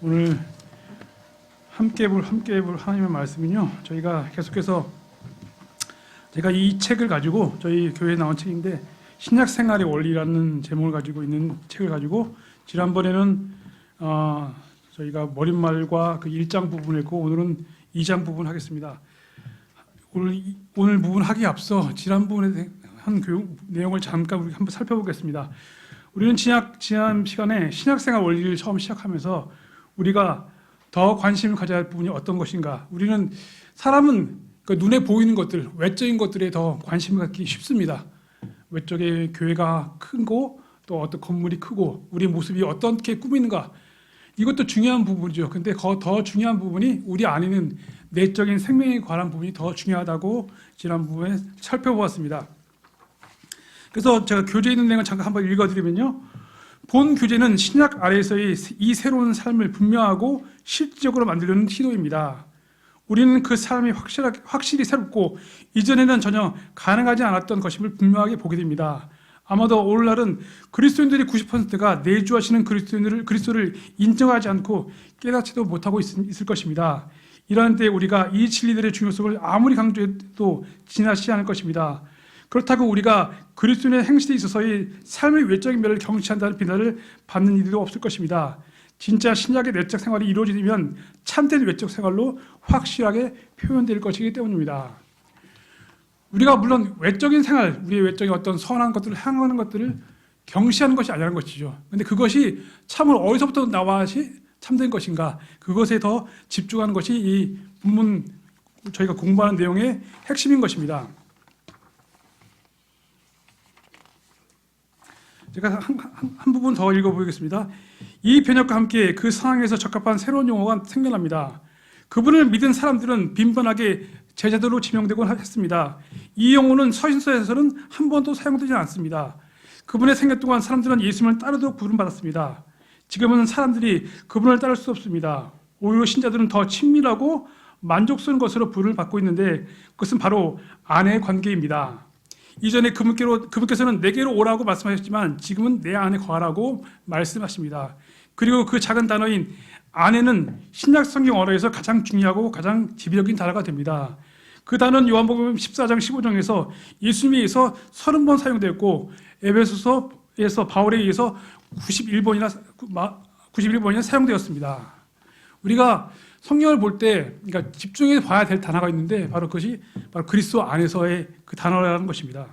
오늘 함께 볼 하나님의 말씀은요. 저희가 계속해서 제가 이 책을 가지고 저희 교회에 나온 책인데 신약 생활의 원리라는 제목을 가지고 있는 책을 가지고 지난번에는 저희가 머릿말과 그 1장 부분을 했고 오늘은 2장 부분 하겠습니다. 오늘 부분 하기에 앞서 지난 부분에 한 교육 내용을 잠깐 우리 한번 살펴보겠습니다. 우리는 지난 시간에 신약생활 원리를 처음 시작하면서 우리가 더 관심을 가져야 할 부분이 어떤 것인가. 우리는 사람은 그 눈에 보이는 것들, 외적인 것들에 더 관심을 갖기 쉽습니다. 외적의 교회가 크고 또 어떤 건물이 크고 우리 모습이 어떻게 꾸미는가. 이것도 중요한 부분이죠. 근데 더 중요한 부분이 우리 안에는 내적인 생명에 관한 부분이 더 중요하다고 지난 부분에 살펴보았습니다. 그래서 제가 교재에 있는 내용을 잠깐 한번 읽어드리면요. 본 교재는 신약 아래에서의 이 새로운 삶을 분명하고 실질적으로 만들려는 시도입니다. 우리는 그 삶이 확실히 새롭고 이전에는 전혀 가능하지 않았던 것임을 분명하게 보게 됩니다. 아마도 오늘날은 그리스도인들의 90%가 내주하시는 그리스도를 인정하지 않고 깨닫지도 못하고 있을 것입니다. 이러한 때 우리가 이 진리들의 중요성을 아무리 강조해도 지나치지 않을 것입니다. 그렇다고 우리가 그리스도인의 행실에 있어서의 삶의 외적인 면을 경시한다는 비난을 받는 이들도 없을 것입니다. 진짜 신약의 내적 생활이 이루어지면 참된 외적 생활로 확실하게 표현될 것이기 때문입니다. 우리가 물론 외적인 생활, 우리의 외적인 어떤 선한 것들을 향하는 것들을 경시하는 것이 아니라는 것이죠. 그런데 그것이 참으로 어디서부터 나와야지 참된 것인가, 그것에 더 집중하는 것이 이 본문 저희가 공부하는 내용의 핵심인 것입니다. 제가 한 부분 더 읽어보겠습니다. 이 번역과 함께 그 상황에서 적합한 새로운 용어가 생겨납니다. 그분을 믿은 사람들은 빈번하게 제자들로 지명되곤 했습니다. 이 용어는 서신서에서는 한 번도 사용되지 않습니다. 그분의 생애 동안 사람들은 예수님을 따르도록 부름받았습니다. 지금은 사람들이 그분을 따를 수 없습니다. 오히려 신자들은 더 친밀하고 만족스러운 것으로 부름을 받고 있는데 그것은 바로 아내의 관계입니다. 이전에 그분께서는 내게로 오라고 말씀하셨지만 지금은 내 안에 거하라고 말씀하십니다. 그리고 그 작은 단어인 아내는 신약 성경 언어에서 가장 중요하고 가장 지배적인 단어가 됩니다. 그 단어는 요한복음 14장 15장에서 예수님에 의해서 30번 사용되었고 에베소서에서 바울에 의해서 91번이나 사용되었습니다. 우리가 성경을 볼 때 그러니까 집중해서 봐야 될 단어가 있는데 그것이 바로 그리스도 안에서의 그 단어라는 것입니다.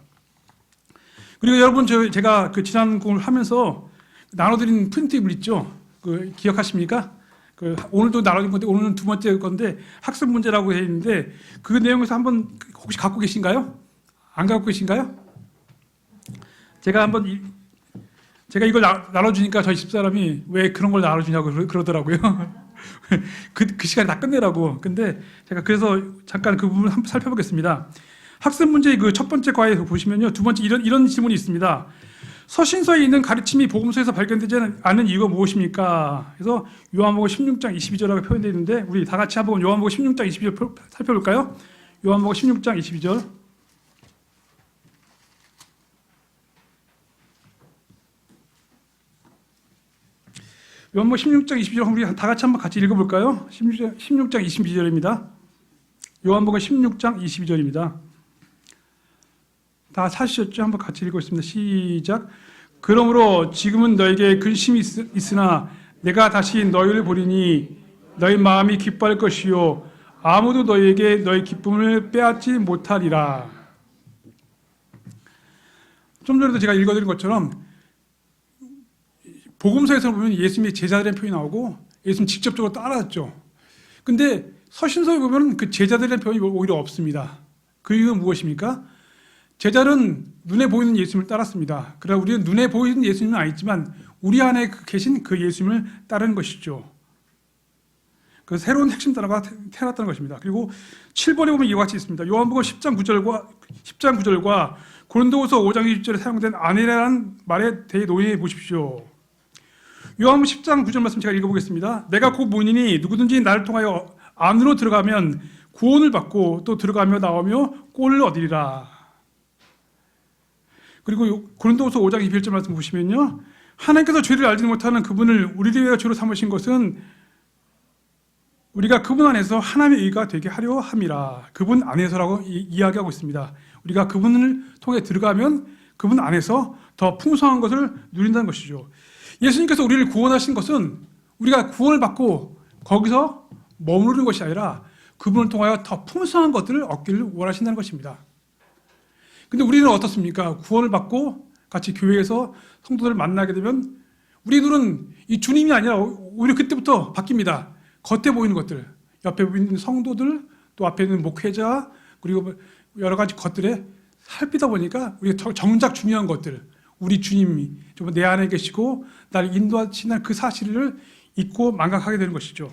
그리고 여러분 제가 그 지난 공을 하면서 나눠드린 프린트물 있죠? 그 기억하십니까? 그 오늘도 나눠진 건데 오늘은 두 번째 건데 학습 문제라고 해 있는데 그 내용에서 한번 혹시 갖고 계신가요? 안 갖고 계신가요? 제가 이걸 나눠주니까 저희 집사람이 왜 그런 걸 나눠주냐고 그러더라고요. 그 시간에 다 끝내라고. 근데 제가 그래서 잠깐 그 부분을 한번 살펴보겠습니다. 학습 문제의 그 첫 번째 과에서 보시면요. 두 번째 이런 질문이 있습니다. 서신서에 있는 가르침이 복음서에서 발견되지 않은 이유가 무엇입니까? 그래서 요한복음 16장 22절이라고 표현되어 있는데 우리 다 같이 한번 요한복음 16장 22절 살펴볼까요? 요한복음 16장 22절. 요한복음 16장 22절 우리 다 같이 한번 같이 읽어볼까요? 16장 22절입니다. 요한복음 16장 22절입니다. 다 사시셨죠? 한번 같이 읽겠습니다. 시작. 그러므로 지금은 너에게 근심이 있으나 내가 다시 너희를 보리니 너희 마음이 기뻐할 것이요 아무도 너희에게 너희 기쁨을 빼앗지 못하리라. 좀 전에도 제가 읽어드린 것처럼 복음서에서 보면 예수님의 제자들의 표현이 나오고 예수님 직접적으로 따라했죠. 근데 서신서에 보면 그 제자들의 표현이 오히려 없습니다. 그 이유는 무엇입니까? 제자들은 눈에 보이는 예수님을 따랐습니다. 그러나 우리는 눈에 보이는 예수님은 아니지만 우리 안에 계신 그 예수님을 따르는 것이죠. 그 새로운 핵심 단어가 태어났다는 것입니다. 그리고 7번에 보면 이와 같이 있습니다. 요한복음 10장 9절과 고린도후서 5장 20절에 사용된 아내라는 말에 대해 논의해 보십시오. 요한복음 10장 9절 말씀 제가 읽어보겠습니다. 내가 곧 문이니 누구든지 나를 통하여 안으로 들어가면 구원을 받고 또 들어가며 나오며 꼴을 얻으리라. 그리고 고린도후서 5장 21절 말씀 보시면요. 하나님께서 죄를 알지 못하는 그분을 우리를 위하여 죄로 삼으신 것은 우리가 그분 안에서 하나님의 의가 되게 하려 함이라. 그분 안에서라고 이야기하고 있습니다. 우리가 그분을 통해 들어가면 그분 안에서 더 풍성한 것을 누린다는 것이죠. 예수님께서 우리를 구원하신 것은 우리가 구원을 받고 거기서 머무르는 것이 아니라 그분을 통하여 더 풍성한 것들을 얻기를 원하신다는 것입니다. 근데 우리는 어떻습니까? 구원을 받고 같이 교회에서 성도들을 만나게 되면 우리 눈은 이 주님이 아니라 오히려 그때부터 바뀝니다. 겉에 보이는 것들, 옆에 있는 성도들, 또 앞에 있는 목회자, 그리고 여러 가지 것들에 살피다 보니까 우리가 정작 중요한 것들, 우리 주님이 좀 내 안에 계시고 나를 인도하시는 그 사실을 잊고 망각하게 되는 것이죠.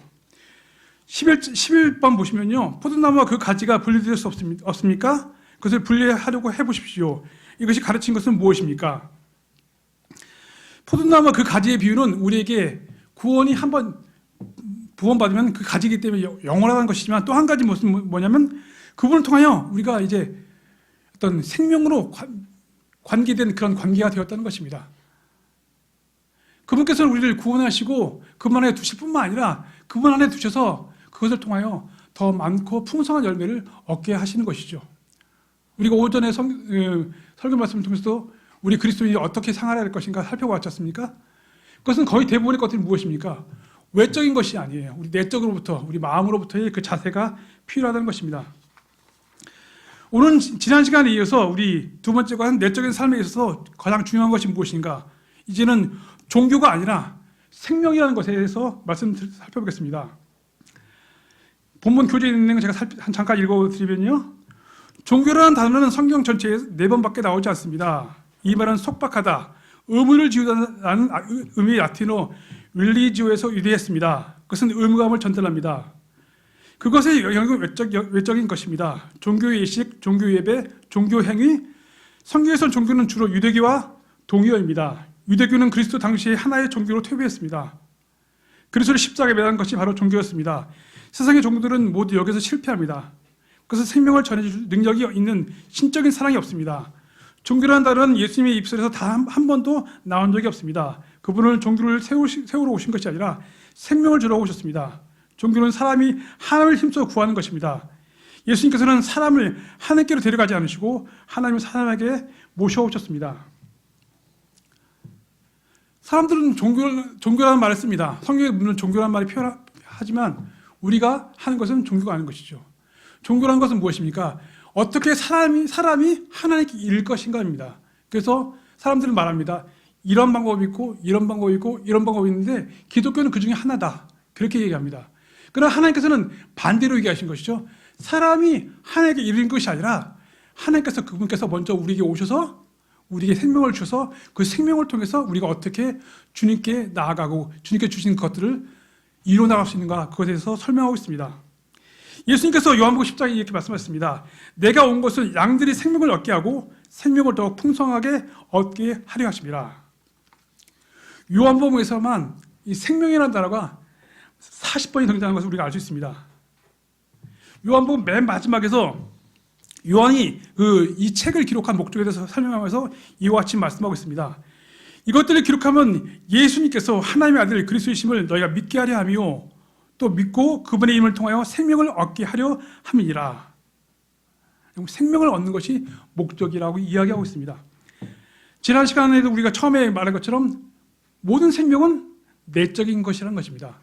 11번 보시면요, 포도나무와 그 가지가 분리될 수 없습니까? 그것을 분리하려고 해보십시오. 이것이 가르친 것은 무엇입니까? 포도나무와 그 가지의 비유는 우리에게 구원이 한번 구원받으면 그 가지이기 때문에 영원하다는 것이지만 또 한 가지 뭐냐면 그분을 통하여 우리가 이제 어떤 생명으로 관계된 그런 관계가 되었다는 것입니다. 그분께서는 우리를 구원하시고 그분 안에 두실 뿐만 아니라 그분 안에 두셔서 그것을 통하여 더 많고 풍성한 열매를 얻게 하시는 것이죠. 우리가 오전에 설교 말씀을 통해서 우리 그리스도인이 어떻게 생활해야 할 것인가 살펴봤지 않습니까? 그것은 거의 대부분의 것들이 무엇입니까? 외적인 것이 아니에요. 우리 내적으로부터, 우리 마음으로부터의 그 자세가 필요하다는 것입니다. 오늘 지난 시간에 이어서 우리 두 번째가 내적인 삶에 있어서 가장 중요한 것이 무엇인가? 이제는 종교가 아니라 생명이라는 것에 대해서 살펴보겠습니다. 본문 교재에 있는 거 제가 잠깐 읽어드리면요. 종교라는 단어는 성경 전체에 4번밖에 나오지 않습니다. 이 말은 속박하다, 의무를 지우다는 의미의 라틴어 윌리지오에서 유래했습니다. 그것은 의무감을 전달합니다. 그것의 영역은 외적인 것입니다. 종교 예식, 종교 예배, 종교 행위. 성경에선 종교는 주로 유대교와 동의어입니다. 유대교는 그리스도 당시에 하나의 종교로 퇴보했습니다. 그리스도를 십자가에 매단 것이 바로 종교였습니다. 세상의 종교들은 모두 여기서 실패합니다. 그래서 생명을 전해줄 능력이 있는 신적인 사랑이 없습니다. 종교라는 단어는 예수님의 입술에서 단 한 번도 나온 적이 없습니다. 그분은 종교를 세우러 오신 것이 아니라 생명을 주러 오셨습니다. 종교는 사람이 하나님을 힘써 구하는 것입니다. 예수님께서는 사람을 하나님께로 데려가지 않으시고 하나님을 사람에게 모셔오셨습니다. 사람들은 종교라는 말을 씁니다. 성경에 물론 종교라는 말이 표현하지만 우리가 하는 것은 종교가 아닌 것이죠. 종교라는 것은 무엇입니까? 어떻게 사람이 하나님께 이를 것인가입니다. 그래서 사람들은 말합니다. 이런 방법이 있고 이런 방법이 있고 이런 방법이 있는데 기독교는 그 중에 하나다. 그렇게 얘기합니다. 그러나 하나님께서는 반대로 얘기하신 것이죠. 사람이 하나님께 이르는 것이 아니라 하나님께서 그분께서 먼저 우리에게 오셔서 우리에게 생명을 주셔서 그 생명을 통해서 우리가 어떻게 주님께 나아가고 주님께 주신 것들을 이루어 나갈 수 있는가 그것에 대해서 설명하고 있습니다. 예수님께서 요한복음 10장에 이렇게 말씀하셨습니다. 내가 온 것은 양들이 생명을 얻게 하고 생명을 더욱 풍성하게 얻게 하려 하심이라. 요한복음에서만 이 생명이라는 단어가 40번이 등장하는 것을 우리가 알 수 있습니다. 요한복음 맨 마지막에서 요한이 이 책을 기록한 목적에 대해서 설명하면서 이와 같이 말씀하고 있습니다. 이것들을 기록하면 예수님께서 하나님의 아들 그리스도이심을 너희가 믿게 하려 하며 또 믿고 그분의 이름을 통하여 생명을 얻게 하려 함이니라. 생명을 얻는 것이 목적이라고 이야기하고 있습니다. 지난 시간에도 우리가 처음에 말한 것처럼 모든 생명은 내적인 것이라는 것입니다.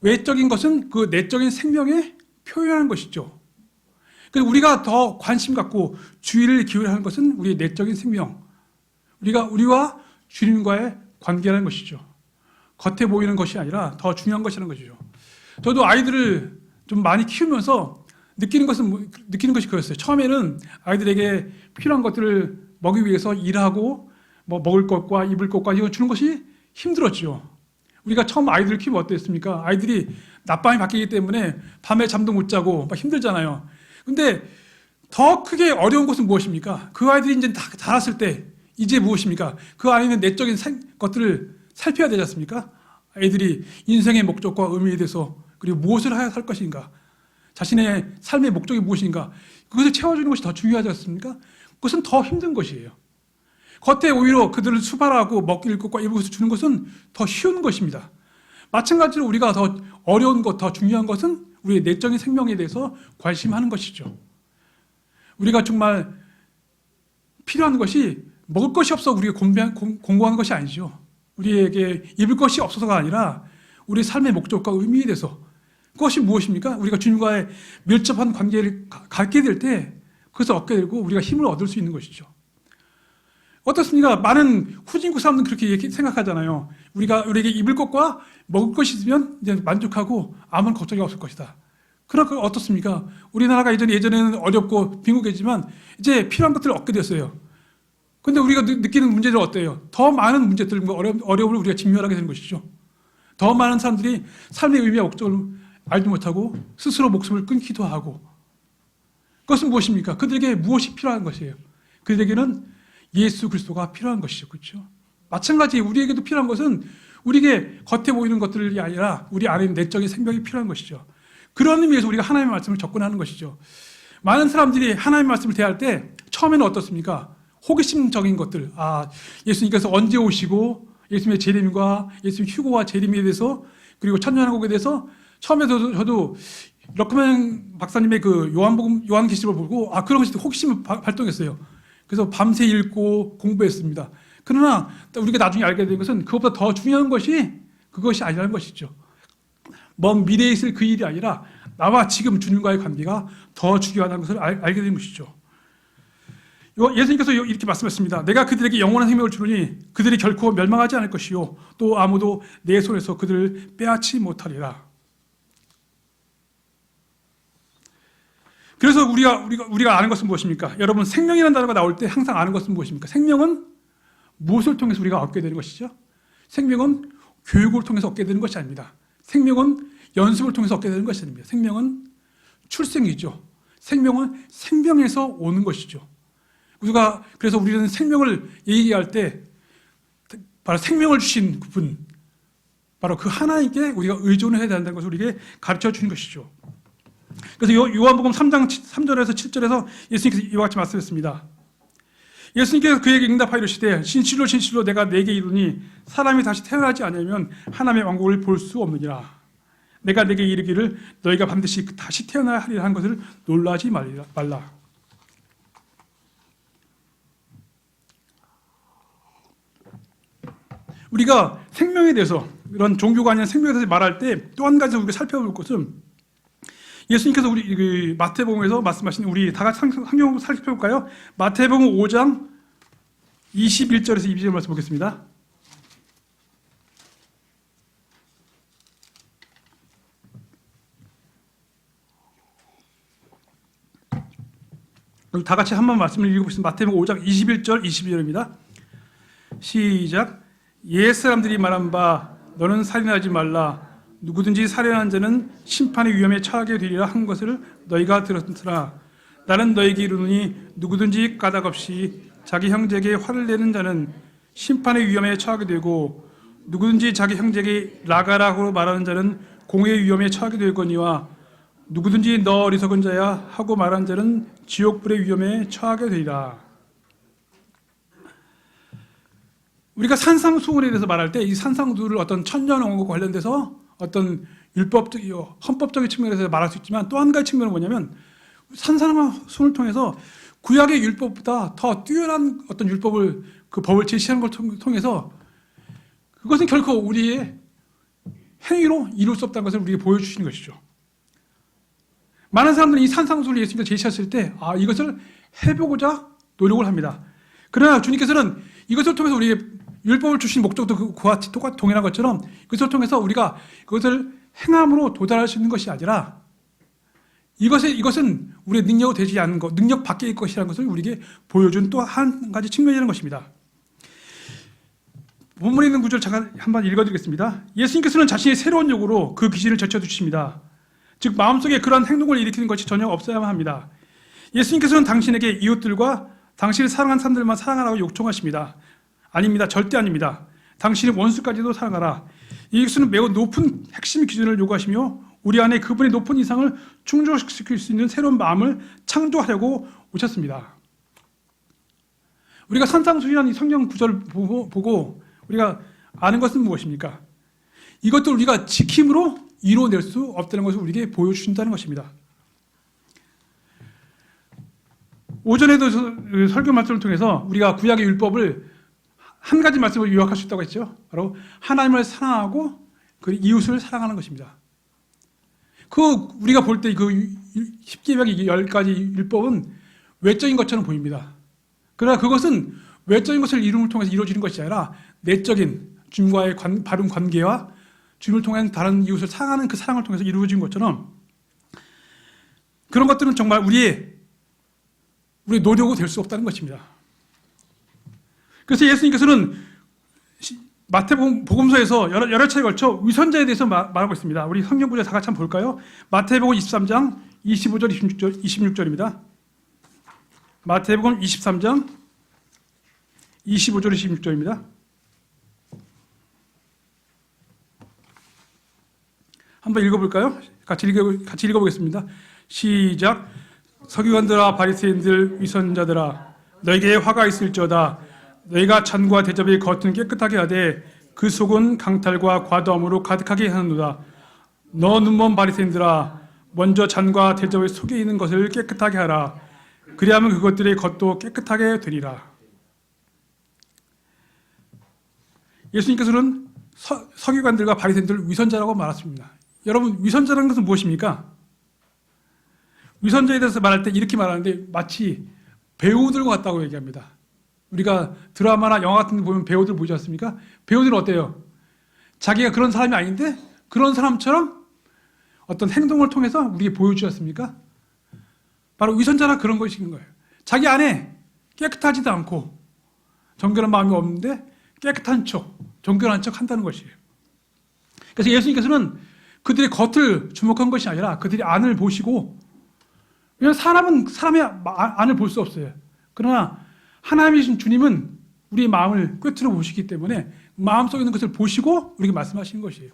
외적인 것은 그 내적인 생명에 표현하는 것이죠. 그래서 우리가 더 관심 갖고 주의를 기울여야 하는 것은 우리의 내적인 생명, 우리와 주님과의 관계라는 것이죠. 겉에 보이는 것이 아니라 더 중요한 것이라는 것이죠. 저도 아이들을 좀 많이 키우면서 느끼는 것이 그랬어요. 처음에는 아이들에게 필요한 것들을 먹기 위해서 일하고 뭐 먹을 것과 입을 것과 이거 주는 것이 힘들었죠. 우리가 처음 아이들을 키우면 어땠습니까? 아이들이 낮밤이 바뀌기 때문에 밤에 잠도 못 자고 막 힘들잖아요. 근데 더 크게 어려운 것은 무엇입니까? 그 아이들이 이제 다 자랐을 때 이제 무엇입니까? 그 안에 있는 내적인 것들을 살펴야 되지 않습니까? 아이들이 인생의 목적과 의미에 대해서 그리고 무엇을 해야 할 것인가, 자신의 삶의 목적이 무엇인가, 그것을 채워주는 것이 더 중요하지 않습니까? 그것은 더 힘든 것이에요. 겉에 오히려 그들을 수발하고 먹일 것과 입을 것을 주는 것은 더 쉬운 것입니다. 마찬가지로 우리가 더 어려운 것, 더 중요한 것은 우리의 내적인 생명에 대해서 관심하는 것이죠. 우리가 정말 필요한 것이 먹을 것이 없어 우리가 공고하는 것이 아니죠. 우리에게 입을 것이 없어서가 아니라 우리 삶의 목적과 의미에 대해서, 그것이 무엇입니까? 우리가 주님과의 밀접한 관계를 갖게 될 때 그것을 얻게 되고 우리가 힘을 얻을 수 있는 것이죠. 어떻습니까? 많은 후진국 사람들은 그렇게 생각하잖아요. 우리에게 입을 것과 먹을 것이 있으면 이제 만족하고 아무런 걱정이 없을 것이다. 그러니까 어떻습니까? 우리나라가 예전에는 어렵고 빈국이지만 이제 필요한 것들을 얻게 됐어요. 그런데 우리가 느끼는 문제는 어때요? 더 많은 문제들과 어려움을 우리가 직면하게 되는 것이죠. 더 많은 사람들이 삶의 의미와 목적을 알지 못하고 스스로 목숨을 끊기도 하고, 그것은 무엇입니까? 그들에게 무엇이 필요한 것이에요? 그들에게는 예수 그리스도가 필요한 것이죠. 그렇죠? 마찬가지 우리에게도 필요한 것은 우리에게 겉에 보이는 것들이 아니라 우리 안에 있는 내적인 생명이 필요한 것이죠. 그런 의미에서 우리가 하나님의 말씀을 접근하는 것이죠. 많은 사람들이 하나님의 말씀을 대할 때 처음에는 어떻습니까? 호기심적인 것들, 예수님께서 언제 오시고 예수님의 재림과 예수님의 휴거와 재림에 대해서, 그리고 천년왕국에 대해서 처음에 저도 럭커맨 박사님의 그 요한계시록을 보고 그런 것이 호기심을 발동했어요. 그래서 밤새 읽고 공부했습니다. 그러나 우리가 나중에 알게 된 것은 그것보다 더 중요한 것이 그것이 아니라는 것이죠. 먼 미래에 있을 그 일이 아니라 나와 지금 주님과의 관계가 더 중요하다는 것을 알게 된 것이죠. 예수님께서 이렇게 말씀하셨습니다. 내가 그들에게 영원한 생명을 주노니 그들이 결코 멸망하지 않을 것이요 또 아무도 내 손에서 그들을 빼앗지 못하리라. 그래서 우리가 아는 것은 무엇입니까? 여러분, 생명이라는 단어가 나올 때 항상 아는 것은 무엇입니까? 생명은 무엇을 통해서 우리가 얻게 되는 것이죠? 생명은 교육을 통해서 얻게 되는 것이 아닙니다. 생명은 연습을 통해서 얻게 되는 것이 아닙니다. 생명은 출생이죠. 생명은 생명에서 오는 것이죠. 그래서 우리는 생명을 얘기할 때 바로 생명을 주신 분, 바로 그 하나님께 우리가 의존을 해야 된다는 것을 우리에게 가르쳐 주는 것이죠. 그래서 요한복음 3장 3절에서 7절에서 예수님께서 이와 같이 말씀했습니다. 예수님께서 그에게 응답하여 이르시되 진실로 진실로 내가 네게 이르니 사람이 다시 태어나지 않으면 하나님의 왕국을 볼 수 없느니라. 내가 네게 이르기를 너희가 반드시 다시 태어나야 하리라 한 것을 놀라지 말라. 우리가 생명에 대해서, 이런 종교가 아닌 생명에 대해서 말할 때 또 한 가지 우리가 살펴볼 것은, 예수님께서 우리 마태복음에서 말씀하신, 우리 다 같이 성경 살펴볼까요? 마태복음 5장 21절에서 22절 말씀 보겠습니다. 다 같이 한번 말씀을 읽어보겠습니다. 마태복음 5장 21절 22절입니다. 시작. 옛 사람들이 말한 바 너는 살인하지 말라. 누구든지 살인하는 자는 심판의 위험에 처하게 되리라 한 것을 너희가 들었으나 나는 너희에게 이르노니 누구든지 까닭없이 자기 형제에게 화를 내는 자는 심판의 위험에 처하게 되고 누구든지 자기 형제에게 라가라고 말하는 자는 공의의 위험에 처하게 되거니와 누구든지 너 어리석은 자야 하고 말하는 자는 지옥불의 위험에 처하게 되리라. 우리가 산상수훈에 대해서 말할 때 이 산상수훈을 어떤 천년왕국과 관련돼서 어떤 헌법적인 측면에서 말할 수 있지만, 또 한 가지 측면은 뭐냐면 산상수훈을 통해서 구약의 율법보다 더 뛰어난 어떤 율법을, 그 법을 제시하는 걸 통해서 그것은 결코 우리의 행위로 이룰 수 없다는 것을 우리에게 보여주시는 것이죠. 많은 사람들이 이 산상수훈을 예수님께서 제시했을 때 이것을 해보고자 노력을 합니다. 그러나 주님께서는 이것을 통해서 우리의 율법을 주신 목적도 그와 동일한 것처럼 이것을 통해서 우리가 그것을 행함으로 도달할 수 있는 것이 아니라 이것은 우리의 능력으로 되지 않는 것, 능력 밖의 것이라는 것을 우리에게 보여준 또 한 가지 측면이라는 것입니다. 본문에 있는 구절 잠깐 한번 읽어드리겠습니다. 예수님께서는 자신의 새로운 요구로 그 귀신을 제쳐주십니다. 즉 마음속에 그러한 행동을 일으키는 것이 전혀 없어야만 합니다. 예수님께서는 당신에게 이웃들과 당신을 사랑한 사람들만 사랑하라고 요청하십니다. 아닙니다. 절대 아닙니다. 당신의 원수까지도 사랑하라. 이것은 매우 높은 핵심 기준을 요구하시며 우리 안에 그분의 높은 이상을 충족시킬 수 있는 새로운 마음을 창조하려고 오셨습니다. 우리가 산상수훈이라는 이 성경 구절을 보고 우리가 아는 것은 무엇입니까? 이것도 우리가 지킴으로 이루어낼 수 없다는 것을 우리에게 보여주신다는 것입니다. 오전에도 설교 말씀을 통해서 우리가 구약의 율법을 한 가지 말씀을 요약할 수 있다고 했죠. 바로 하나님을 사랑하고 그 이웃을 사랑하는 것입니다. 우리가 볼 때 그 십계명의 10가지 율법은 외적인 것처럼 보입니다. 그러나 그것은 외적인 것을 이룸을 통해서 이루어지는 것이 아니라 내적인 주님과의 바른 관계와 주님을 통한 다른 이웃을 사랑하는 그 사랑을 통해서 이루어진 것처럼 그런 것들은 정말 우리의 노력으로 될 수 없다는 것입니다. 그래서 예수님께서는 마태복음 복음서에서 여러 차례 걸쳐 위선자에 대해서 말하고 있습니다. 우리 성경 구절 다 같이 한번 볼까요? 마태복음 23장 25절 26절입니다. 마태복음 23장 25절 26절입니다. 한번 읽어볼까요? 같이 읽어보겠습니다. 시작. 서기관들아 바리새인들 위선자들아 너에게 화가 있을지어다. 너희가 잔과 대접의 겉은 깨끗하게 하되 그 속은 강탈과 과도함으로 가득하게 하는도다. 너 눈먼 바리새인들아 먼저 잔과 대접의 속에 있는 것을 깨끗하게 하라. 그리하면 그것들의 겉도 깨끗하게 되리라. 예수님께서는 서기관들과 바리새인들을 위선자라고 말했습니다. 여러분, 위선자라는 것은 무엇입니까? 위선자에 대해서 말할 때 이렇게 말하는데 마치 배우들과 같다고 얘기합니다. 우리가 드라마나 영화 같은 데 보면 배우들 보지 않습니까? 배우들은 어때요? 자기가 그런 사람이 아닌데 그런 사람처럼 어떤 행동을 통해서 우리에게 보여주지 않습니까? 바로 위선자라 그런 것인 거예요. 자기 안에 깨끗하지도 않고 정결한 마음이 없는데 깨끗한 척, 정결한 척 한다는 것이에요. 그래서 예수님께서는 그들의 겉을 주목한 것이 아니라 그들의 안을 보시고, 왜냐하면 사람은 사람의 안을 볼 수 없어요. 그러나 하나님이신 주님은 우리의 마음을 꿰뚫어 보시기 때문에 마음속에 있는 것을 보시고 우리에게 말씀하시는 것이에요.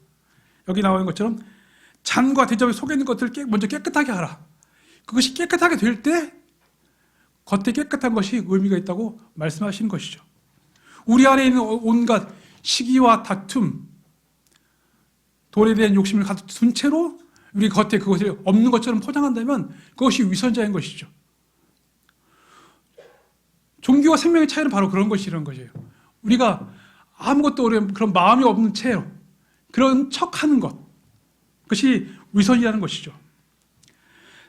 여기 나와 있는 것처럼 잔과 대접에 속에 있는 것들을 먼저 깨끗하게 하라. 그것이 깨끗하게 될 때 겉에 깨끗한 것이 의미가 있다고 말씀하시는 것이죠. 우리 안에 있는 온갖 시기와 다툼, 돈에 대한 욕심을 가득 둔 채로 우리 겉에 그것을 없는 것처럼 포장한다면 그것이 위선자인 것이죠. 종교와 생명의 차이는 바로 그런 것이라는 것이에요. 우리가 아무것도 그런 마음이 없는 채로 그런 척하는 것, 그것이 위선이라는 것이죠.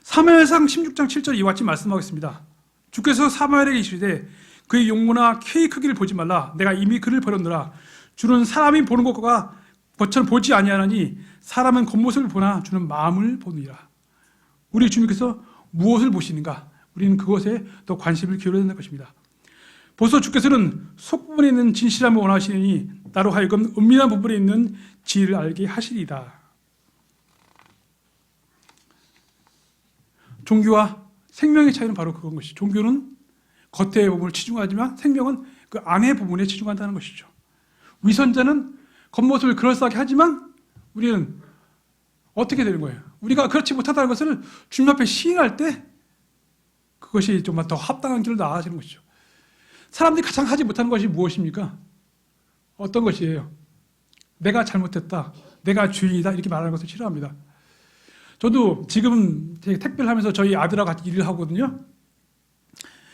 사무엘상 16장 7절 이와 같이 말씀하겠습니다. 주께서 사무엘에게 이르시되 그의 용모나 키의 크기를 보지 말라. 내가 이미 그를 버렸노라. 주는 사람이 보는 것과 것처럼 보지 아니하나니 사람은 겉모습을 보나 주는 마음을 보느니라. 우리 주님께서 무엇을 보시는가? 우리는 그것에 더 관심을 기울여야 된다는 것입니다. 벌써 주께서는 속부분에 있는 진실함을 원하시니 나로 하여금 은밀한 부분에 있는 지혜를 알게 하시리이다. 종교와 생명의 차이는 바로 그건 것이죠. 종교는 겉의 부분을 치중하지만 생명은 그 안의 부분에 치중한다는 것이죠. 위선자는 겉모습을 그럴싸하게 하지만 우리는 어떻게 되는 거예요? 우리가 그렇지 못하다는 것을 주님 앞에 시인할 때 그것이 좀 더 합당한 길로 나아가시는 것이죠. 사람들이 가장 하지 못하는 것이 무엇입니까? 어떤 것이에요? 내가 잘못했다, 내가 죄인이다 이렇게 말하는 것을 싫어합니다. 저도 지금 택배를 하면서 저희 아들하고 같이 일을 하거든요.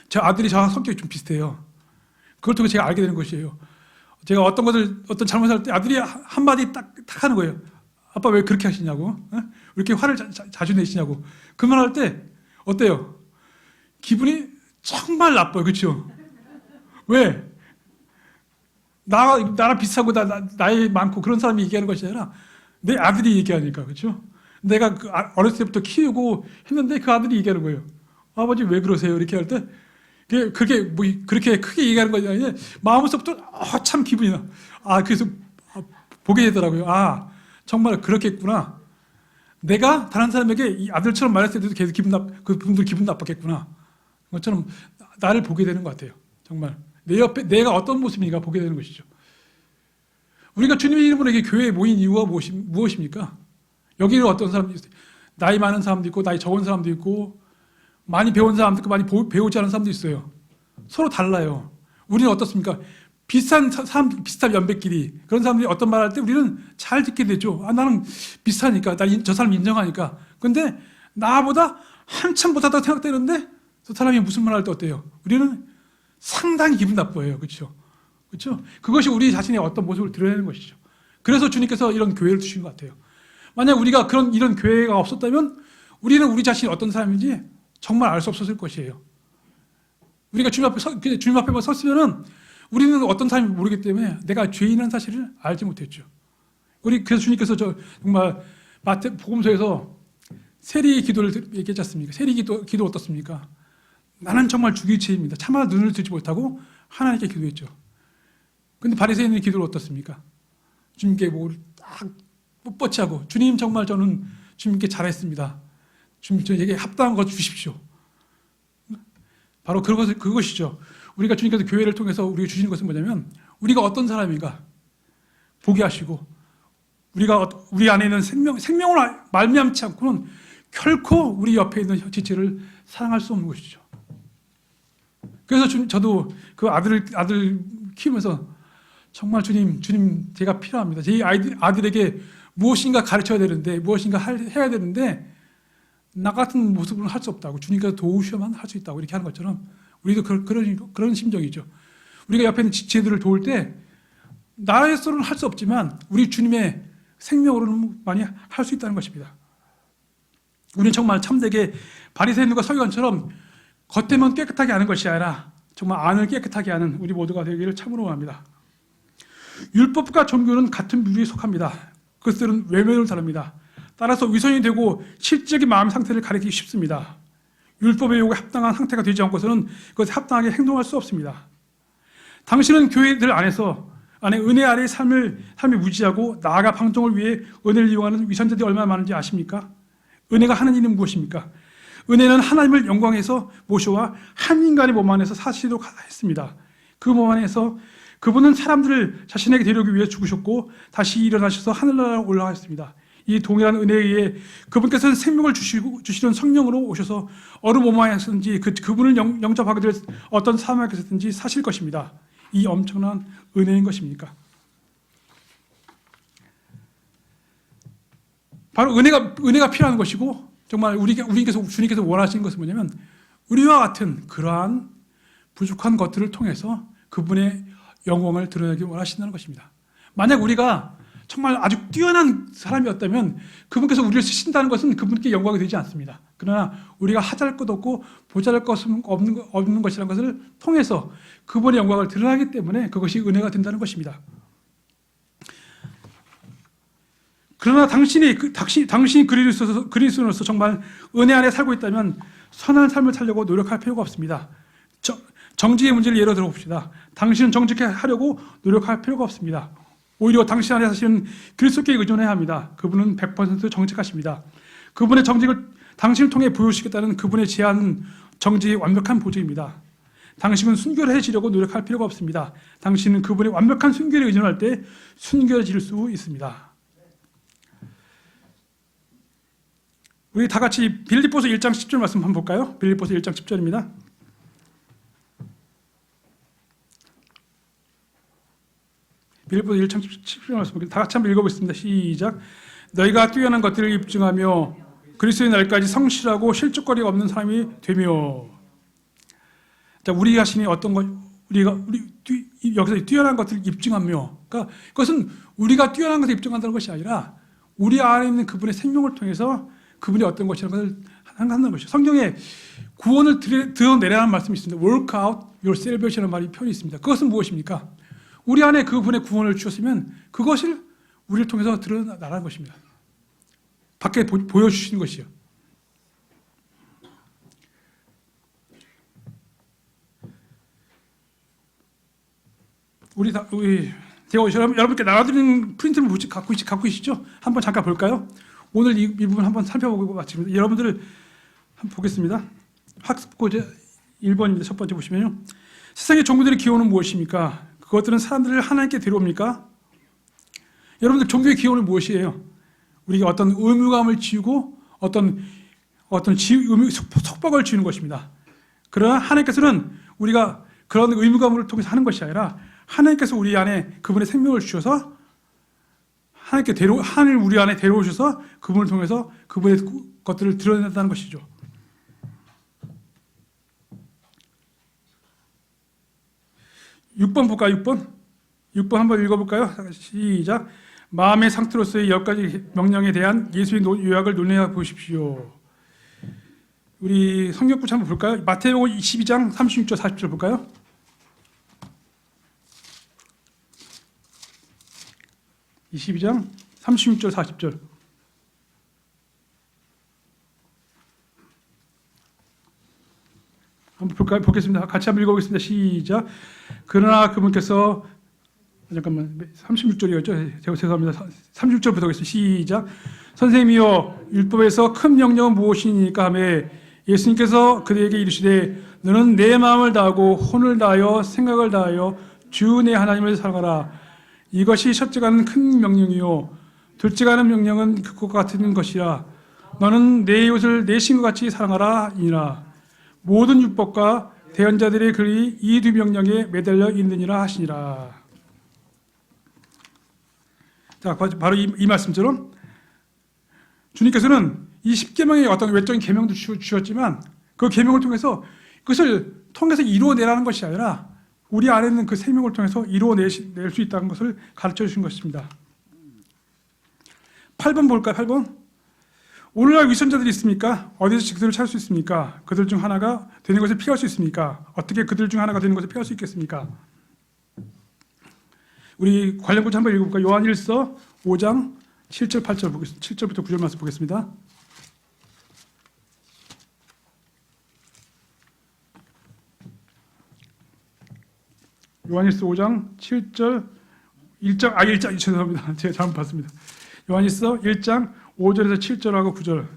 제 아들이 저랑 성격이 좀 비슷해요. 그걸 통해 제가 알게 되는 것이에요. 제가 어떤 잘못을 할 때 아들이 한마디 딱 하는 거예요. 아빠 왜 그렇게 하시냐고? 어? 왜 이렇게 화를 자주 내시냐고. 그 말 할 때 어때요? 기분이 정말 나빠요. 그렇죠? 왜? 나랑 비슷하고 나이 많고 그런 사람이 얘기하는 것이 아니라 내 아들이 얘기하니까. 그렇죠? 내가 어렸을 때부터 키우고 했는데 그 아들이 얘기하는 거예요. 아버지 왜 그러세요? 이렇게 할 때 그렇게 그렇게 크게 얘기하는 것이 아니라 마음속부터 참 기분이 나. 그래서 보게 되더라고요. 정말 그렇겠구나. 내가 다른 사람에게 이 아들처럼 말했을 때도 계속 그분들 기분 나빴겠구나. 그것처럼 나를 보게 되는 것 같아요. 정말 내 옆에 내가 어떤 모습인가 보게 되는 것이죠. 우리가 주님의 이름으로 이렇게 교회에 모인 이유가 무엇입니까? 여기는 어떤 사람도 있어요. 나이 많은 사람도 있고 나이 적은 사람도 있고 많이 배운 사람도 있고 많이 배우지 않은 사람도 있어요. 서로 달라요. 우리는 어떻습니까? 비슷한 사람, 비슷한 연배끼리 그런 사람들이 어떤 말 할 때 우리는 잘 듣게 되죠. 아, 나는 비슷하니까, 저 사람 인정하니까. 근데 나보다 한참 못하다고 생각되는데 저 사람이 무슨 말 할 때 어때요? 우리는 상당히 기분 나빠요. 그렇죠? 그렇죠? 그것이 우리 자신의 어떤 모습을 드러내는 것이죠. 그래서 주님께서 이런 교회를 주신 것 같아요. 만약 우리가 이런 교회가 없었다면 우리는 우리 자신이 어떤 사람인지 정말 알 수 없었을 것이에요. 우리가 주님 앞에만 섰으면은 우리는 어떤 사람인지 모르기 때문에 내가 죄인이라는 사실을 알지 못했죠. 그래서 주님께서 정말 복음서에서 세리 기도를 얘기했지 않습니까? 세리 기도 어떻습니까? 나는 정말 죽일 죄입니다. 차마 눈을 뜨지 못하고 하나님께 기도했죠. 근데 바리새인의 기도를 어떻습니까? 주님께 목을 딱 뻣뻣이 하고, 주님 정말 저는 주님께 잘했습니다. 주님 저에게 합당한 것 주십시오. 바로 그것이죠. 우리가 주님께서 교회를 통해서 우리가 주시는 것은 뭐냐면 우리가 어떤 사람인가 보게 하시고, 우리 안에 있는 생명을 말미암지 않고는 결코 우리 옆에 있는 지체를 사랑할 수 없는 것이죠. 그래서 저도 그 아들 키우면서 정말 주님 제가 필요합니다. 제 아들에게 무엇인가 가르쳐야 되는데, 무엇인가 해야 되는데 나 같은 모습으로는 할 수 없다고, 주님께서 도우셔야만 할 수 있다고 이렇게 하는 것처럼 우리도 그런 심정이죠. 우리가 옆에 있는 지체들을 도울 때 나에서는 할 수 없지만 우리 주님의 생명으로는 많이 할 수 있다는 것입니다. 우리는 정말 참되게 바리새인과 서기관처럼 겉에만 깨끗하게 하는 것이 아니라 정말 안을 깨끗하게 하는 우리 모두가 되기를 참으로 원합니다. 율법과 종교는 같은 부류에 속합니다. 그것들은 외면을 다릅니다. 따라서 위선이 되고 실질적인 마음 상태를 가리키기 쉽습니다. 율법의 요구에 합당한 상태가 되지 않고서는 그것에 합당하게 행동할 수 없습니다. 당신은 교회들 안에 은혜 아래의 삶을 무지하고 나아가 방종을 위해 은혜를 이용하는 위선자들이 얼마나 많은지 아십니까? 은혜가 하는 일은 무엇입니까? 은혜는 하나님을 영광에서 모셔와 한 인간의 몸 안에서 사시도록 했습니다. 그 몸 안에서 그분은 사람들을 자신에게 데려오기 위해 죽으셨고 다시 일어나셔서 하늘나라로 올라가셨습니다. 이 동일한 은혜에 의해 그분께서는 생명을 주시는 성령으로 오셔서 어느 몸 안에서든지 그분을 영접하게 될 어떤 사람에게서든지 사실 것입니다. 이 엄청난 은혜인 것입니까? 바로 은혜가 필요한 것이고, 정말 주님께서 원하시는 것은 뭐냐면 우리와 같은 그러한 부족한 것들을 통해서 그분의 영광을 드러내기 원하신다는 것입니다. 만약 우리가 정말 아주 뛰어난 사람이었다면 그분께서 우리를 쓰신다는 것은 그분께 영광이 되지 않습니다. 그러나 우리가 하잘 것 없고 보잘 것 없는 것이라는 것을 통해서 그분의 영광을 드러나기 때문에 그것이 은혜가 된다는 것입니다. 그러나 당신이 그리스도로서 정말 은혜 안에 살고 있다면 선한 삶을 살려고 노력할 필요가 없습니다. 정직의 문제를 예로 들어봅시다. 당신은 정직하게 하려고 노력할 필요가 없습니다. 오히려 당신 안에 사시는 그리스도께 의존해야 합니다. 그분은 100% 정직하십니다. 그분의 정직을 당신을 통해 보여주시겠다는 그분의 제안은 정직의 완벽한 보증입니다. 당신은 순결해지려고 노력할 필요가 없습니다. 당신은 그분의 완벽한 순결에 의존할 때 순결해질 수 있습니다. 우리 다 같이 빌립보서 1장 10절 말씀 한번 볼까요? 빌립보서 1장 10절입니다. 빌립보서 1장 10절 말씀 다 같이 한번 읽어보겠습니다. 시작. 너희가 뛰어난 것들을 입증하며 그리스도의 날까지 성실하고 실족거리가 없는 사람이 되며. 자, 우리 자신이 어떤 것, 여기서 뛰어난 것들을 입증하며, 그러니까 그것은 우리가 뛰어난 것을 입증한다는 것이 아니라 우리 안에 있는 그분의 생명을 통해서 그분이 어떤 것이라는 것을 한다는 것이죠. 성경에 구원을 드러내라는 말씀이 있습니다. Work out your salvation이라는 말이 표현이 있습니다. 그것은 무엇입니까? 우리 안에 그분의 구원을 주셨으면 그것을 우리를 통해서 드러나라는 것입니다. 밖에 보여주시는 것이요. 제가 여러분께 나눠드리는 프린트를 갖고 계시죠? 한번 잠깐 볼까요? 오늘 이 부분 한번 살펴보고 마칩니다. 여러분들을 한번 보겠습니다. 학습고제 1번입니다. 첫 번째 보시면요. 세상의 종교들의 기원은 무엇입니까? 그것들은 사람들을 하나님께 데려옵니까? 여러분들 종교의 기원은 무엇이에요? 우리가 어떤 의무감을 지우고 어떤 속박을 지우는 것입니다. 그러나 하나님께서는 우리가 그런 의무감을 통해서 하는 것이 아니라 하나님께서 우리 안에 그분의 생명을 주셔서 하나님을 우리 안에 데려오셔서 그분을 통해서 그분의 것들을 드러낸다는 것이죠. 6번 볼까요? 6번 한번 읽어볼까요? 시작. 마음의 상태로서의 10가지 명령에 대한 예수의 요약을 논의해 보십시오. 우리 성경구치 한번 볼까요? 마태복음 22장 36절 40절 볼까요? (22장) 36절 40절. 한번 볼까요? 보겠습니다. 같이 한번 읽어보겠습니다. 시작. 그러나 그분께서, 잠깐만, 36절이었죠? 제가 죄송합니다. 36절부터 하겠습니다. 시작. 선생님이여, 율법에서 큰 명령은 무엇이니까 하며 예수님께서 그들에게 이르시되 너는 내 마음을 다하고 혼을 다하여 생각을 다하여 주 내 하나님을 사랑하라. 이것이 첫째가는 큰 명령이요 둘째가는 명령은 그것과 같은 것이라. 너는 내 이웃을 내 신과 같이 사랑하라 이니라. 모든 율법과 대언자들의 글이 이 두 명령에 매달려 있느니라 하시니라. 자, 바로 이 말씀처럼 주님께서는 이 10계명의 어떤 외적인 계명도 주셨지만 그 계명을 통해서 그것을 통해서 이루어내라는 것이 아니라 우리 안에 있는 그 생명을 통해서 이루어낼 수 있다는 것을 가르쳐 주신 것입니다. 8번 볼까요? 8번. 오늘날 위선자들이 있습니까? 어디서 그들을 찾을 수 있습니까? 그들 중 하나가 되는 것을 피할 수 있습니까? 어떻게 그들 중 하나가 되는 것을 피할 수 있겠습니까? 우리 관련 구절 한번 읽어볼까요? 요한일서 5장 7절 8절 보겠습니다. 7절부터 9절 말씀 보겠습니다. 요한일서 5장 7절 1장 죄송합니다. 제가 잘못 봤습니다. 요한일서 1장 5절에서 7절하고 9절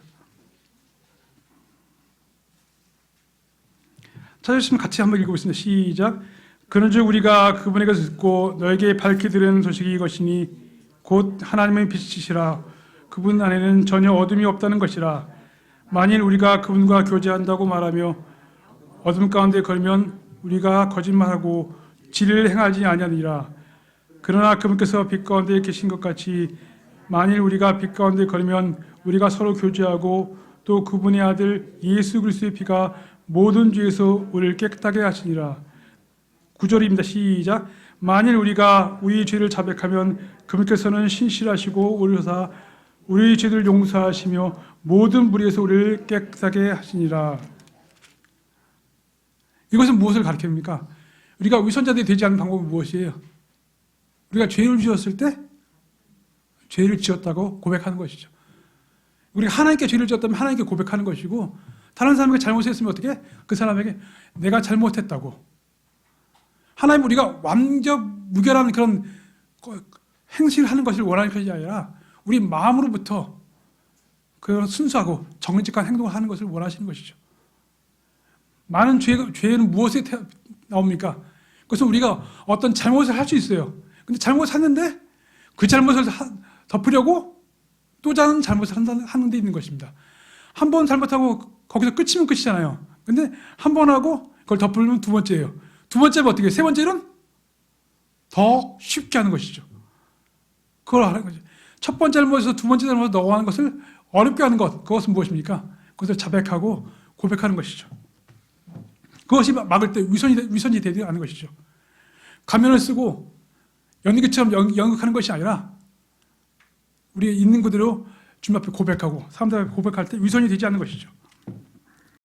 찾으시면 같이 한번 읽어보겠습니다. 시작. 그런즉 우리가 그분에게서 듣고 너에게 밝히 들은 소식이 이것이니 곧 하나님의 빛이시라. 그분 안에는 전혀 어둠이 없다는 것이라. 만일 우리가 그분과 교제한다고 말하며 어둠 가운데 걸면 우리가 거짓말하고 진리를 행하지 아니하니라. 그러나 그분께서 빛 가운데 계신 것 같이 만일 우리가 빛 가운데 걸으면 우리가 서로 교제하고 또 그분의 아들 예수 그리스도의 피가 모든 죄에서 우리를 깨끗하게 하시니라. 9절입니다. 시작. 만일 우리가 우리 죄를 자백하면 그분께서는 신실하시고 오르사 우리 죄를 용서하시며 모든 불의에서 우리를 깨끗하게 하시니라. 이것은 무엇을 가르칩니까? 우리가 위선자들이 되지 않는 방법은 무엇이에요? 우리가 죄를 지었을 때 죄를 지었다고 고백하는 것이죠. 우리가 하나님께 죄를 지었다면 하나님께 고백하는 것이고 다른 사람에게 잘못했으면 어떻게? 그 사람에게 내가 잘못했다고. 하나님 우리가 완전 무결한 그런 행실을 하는 것을 원하는 것이 아니라 우리 마음으로부터 그런 순수하고 정직한 행동을 하는 것을 원하시는 것이죠. 많은 죄는 무엇에 나옵니까? 그래서 우리가 어떤 잘못을 할 수 있어요. 근데 잘못했는데 그 잘못을 덮으려고 또 다른 잘못을 하는 데 있는 것입니다. 한 번 잘못하고 거기서 끝이면 끝이잖아요. 근데 한 번 하고 그걸 덮으려면 두 번째예요. 두 번째는 어떻게 해요? 세 번째는 더 쉽게 하는 것이죠. 그걸 하는 거죠. 첫 번째 잘못에서 두 번째 잘못을 넘어가는 것을 어렵게 하는 것, 그것은 무엇입니까? 그것을 자백하고 고백하는 것이죠. 그것이 막을 때 위선이 되지 않는 것이죠. 가면을 쓰고 연기처럼 연극하는 것이 아니라 우리 있는 그대로 주님 앞에 고백하고 사람들 앞에 고백할 때 위선이 되지 않는 것이죠.